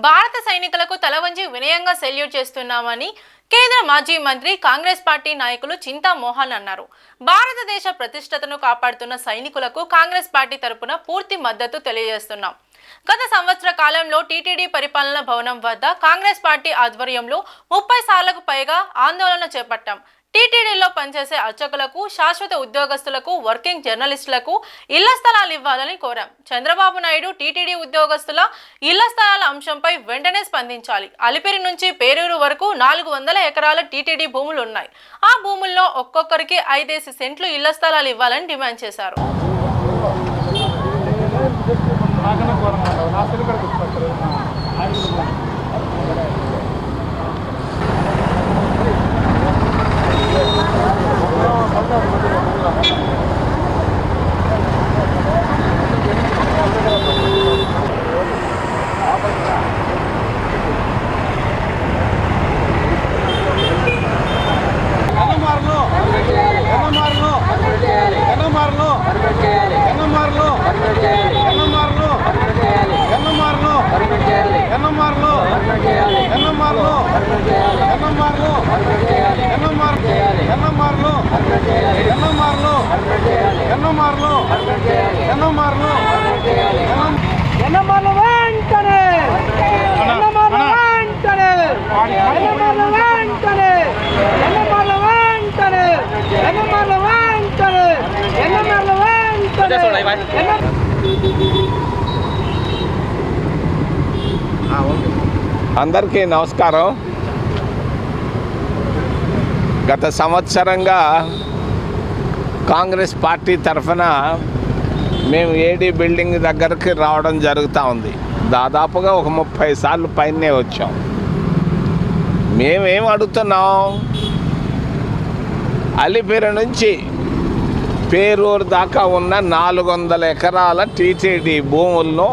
భారత సైనికులకు తలవంచి వినయంగా సెల్యూట్ చేస్తున్నామని కేంద్ర మాజీ మంత్రి కాంగ్రెస్ పార్టీ నాయకులు చింతా మోహన్ అన్నారు. భారతదేశ ప్రతిష్టతను కాపాడుతున్న సైనికులకు కాంగ్రెస్ పార్టీ తరపున పూర్తి మద్దతు తెలియజేస్తున్నాం. గత సంవత్సర కాలంలో టీటీడీ పరిపాలన భవనం వద్ద కాంగ్రెస్ పార్టీ ఆధ్వర్యంలో 30 సార్లకు పైగా ఆందోళన చేపట్టాం. టీటీడీలో పనిచేసే అర్చకులకు, శాశ్వత ఉద్యోగస్తులకు, వర్కింగ్ జర్నలిస్టులకు ఇళ్ల స్థలాలు ఇవ్వాలని కోరాం. చంద్రబాబు నాయుడు టీటీడీ ఉద్యోగస్తుల ఇళ్ల స్థలాల అంశంపై వెంటనే స్పందించాలి. అలిపిరి నుంచి పేరూరు వరకు 400 ఎకరాల టీటీడీ భూములు ఉన్నాయి. ఆ భూముల్లో ఒక్కొక్కరికి 5 సెంట్లు ఇళ్ల స్థలాలు ఇవ్వాలని డిమాండ్ చేశారు. అందరికీ నమస్కారం. గత సంవత్సరంగా కాంగ్రెస్ పార్టీ తరఫున మేము ఏడీ బిల్డింగ్ దగ్గరికి రావడం జరుగుతూ ఉంది. దాదాపుగా ఒక 30 సార్లు పైనే వచ్చాం. మేమేం అడుగుతున్నాం, అలిపిరి నుంచి పేరూరు దాకా ఉన్న 400 ఎకరాల టీటీడీ భూములను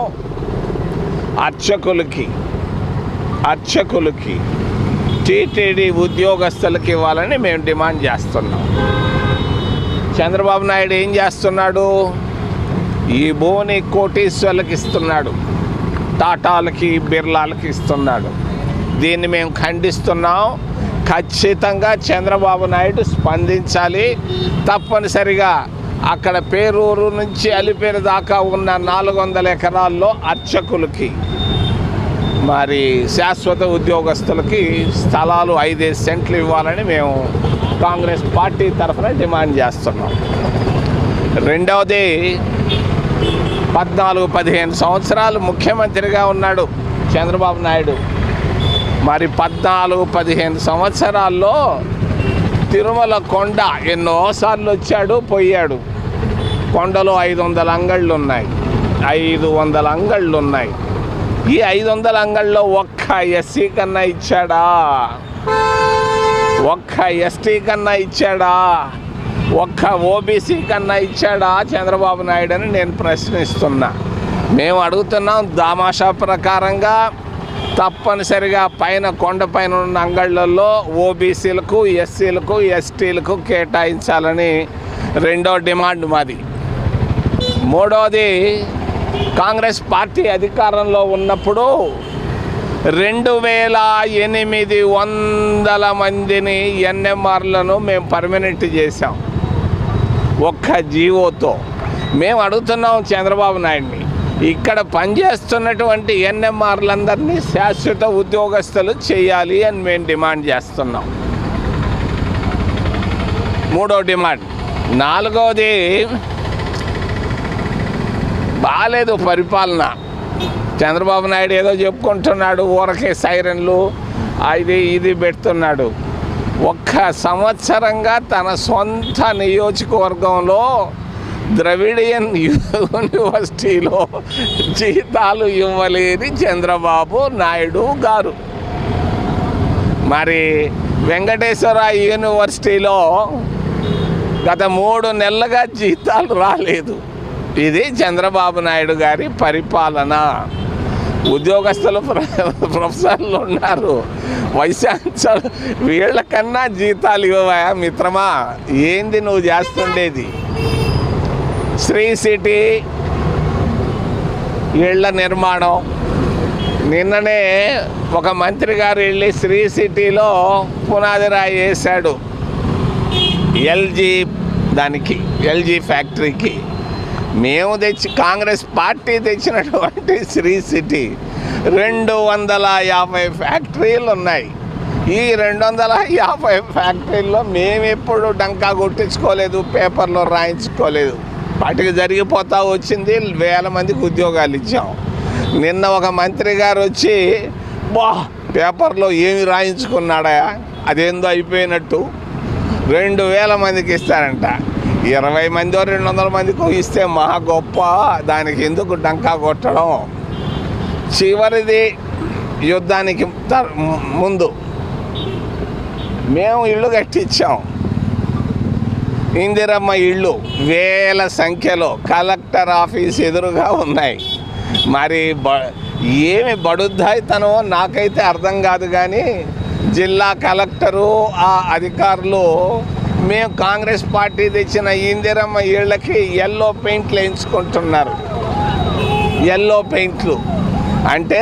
అర్చకులకి టీటీడీ ఉద్యోగస్తులకి ఇవ్వాలని మేము డిమాండ్ చేస్తున్నాం. చంద్రబాబు నాయుడు ఏం చేస్తున్నాడు, ఈ భూమిని కోటీశ్వర్లకు ఇస్తున్నాడు, టాటాలకి, బిర్లాలకి ఇస్తున్నాడు. దీన్ని మేము ఖండిస్తున్నాం. ఖచ్చితంగా చంద్రబాబు నాయుడు స్పందించాలి. తప్పనిసరిగా అక్కడ పేరూరు నుంచి అలిపిరి దాకా ఉన్న 400 ఎకరాల్లో అర్చకులకి, మరి శాశ్వత ఉద్యోగస్తులకి స్థలాలు 5 సెంట్లు ఇవ్వాలని మేము కాంగ్రెస్ పార్టీ తరఫున డిమాండ్ చేస్తున్నాం. రెండవది, 14-15 సంవత్సరాలు ముఖ్యమంత్రిగా ఉన్నాడు చంద్రబాబు నాయుడు. మరి 14-15 సంవత్సరాల్లో తిరుమల కొండ ఎన్నోసార్లు వచ్చాడు, పోయాడు. కొండలో 500 అంగళ్ళు ఉన్నాయి, 500 అంగళ్ళు ఉన్నాయి. ఈ 500 అంగళ్ళలో ఒక్క ఎస్సీ కన్నా ఇచ్చాడా? ఒక్క ఎస్టీ కన్నా ఇచ్చాడా? ఒక్క ఓబీసీ కన్నా ఇచ్చాడా చంద్రబాబు నాయుడు అని నేను ప్రశ్నిస్తున్నా. మేము అడుగుతున్నాం, దామాషా ప్రకారంగా తప్పనిసరిగా పైన కొండపైన ఉన్న అంగళ్ళల్లో ఓబీసీలకు, ఎస్సీలకు, ఎస్టీలకు కేటాయించాలని రెండో డిమాండ్ మాది. మూడవది, కాంగ్రెస్ పార్టీ అధికారంలో ఉన్నప్పుడు 2800 మందిని ఎన్ఎంఆర్లను మేము పర్మనెంట్ చేశాం ఒక్క జీవోతో. మేము అడుగుతున్నాం చంద్రబాబు నాయుడిని, ఇక్కడ పనిచేస్తున్నటువంటి ఎన్ఎంఆర్లందరినీ శాశ్వత ఉద్యోగస్తులు చేయాలి అని మేము డిమాండ్ చేస్తున్నాం. మూడో డిమాండ్. నాలుగవది, బాగాలేదు పరిపాలన. చంద్రబాబు నాయుడు ఏదో చెప్పుకుంటున్నాడు, ఊరకే సైరన్లు ఇది పెడుతున్నాడు. ఒక్క సంవత్సరంగా తన సొంత నియోజకవర్గంలో ద్రవిడియన్ యూనివర్సిటీలో జీతాలు ఇవ్వలేని చంద్రబాబు నాయుడు గారు, మరి వెంకటేశ్వర యూనివర్సిటీలో గత 3 నెలలుగా జీతాలు రాలేదు. ఇది చంద్రబాబు నాయుడు గారి పరిపాలన. ఉద్యోగస్తులు, ప్రొఫెసర్లు ఉన్నారు, వైశాంశాలు, వీళ్ళకన్నా జీతాలు ఇవ్వవా మిత్రమా? ఏంది నువ్వు చేస్తుండేది? శ్రీ సిటీ ఇళ్ల నిర్మాణం, నిన్ననే ఒక మంత్రి గారు వెళ్ళి శ్రీ సిటీలో పునాది రాయి వేశాడు ఎల్జీ ఫ్యాక్టరీకి. మేము కాంగ్రెస్ పార్టీ తెచ్చినటువంటి శ్రీ సిటీ 250 ఫ్యాక్టరీలు ఉన్నాయి. ఈ 250 ఫ్యాక్టరీల్లో మేము ఎప్పుడు డంకా కొట్టించుకోలేదు, పేపర్లో రాయించుకోలేదు. వాటికి జరిగిపోతా వచ్చింది, వేల మందికి ఉద్యోగాలు ఇచ్చాం. నిన్న ఒక మంత్రి గారు వచ్చి పేపర్లో ఏమి రాయించుకున్నాడా, అదేందో అయిపోయినట్టు 2000 మందికి ఇస్తారంట. 20 మందో 200 మందికి ఇస్తే మహా గొప్ప, దానికి ఎందుకు డంకా కొట్టడం. చివరిది యుద్ధానికి ముందు మేము ఇళ్ళు కట్టించాం. ఇందిరమ్మ ఇళ్ళు వేల సంఖ్యలో కలెక్టర్ ఆఫీస్ ఎదురుగా ఉన్నాయి. మరి ఏమి బడుద్దాయితనో నాకైతే అర్థం కాదు. కానీ జిల్లా కలెక్టరు ఆ అధికారులు మేము కాంగ్రెస్ పార్టీ తెచ్చిన ఇందిరమ్మ ఇళ్ళకి ఎల్లో పెయింట్లు వేయించుకుంటున్నారు. ఎల్లో పెయింట్లు అంటే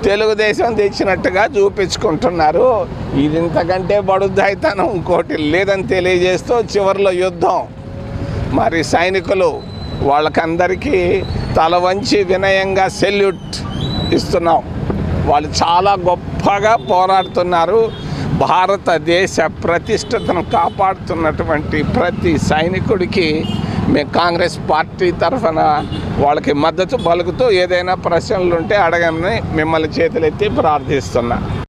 తెలుగుదేశం తెచ్చినట్టుగా చూపించుకుంటున్నారు. ఇది ఇంతకంటే బడుద్దాయితనం ఇంకోటి లేదని తెలియజేస్తూ చివరిలో యుద్ధం. మరి సైనికులు వాళ్ళకందరికీ తల వంచి వినయంగా సెల్యూట్ ఇస్తున్నాం. వాళ్ళు చాలా గొప్పగా పోరాడుతున్నారు. భారతదేశ ప్రతిష్టతను కాపాడుతున్నటువంటి ప్రతి సైనికుడికి మేము కాంగ్రెస్ పార్టీ తరఫున వాళ్ళకి మద్దతు పలుకుతూ ఏదైనా ప్రశ్నలు ఉంటే అడగని మిమ్మల్ని చేతులెత్తి ప్రార్థిస్తున్నా.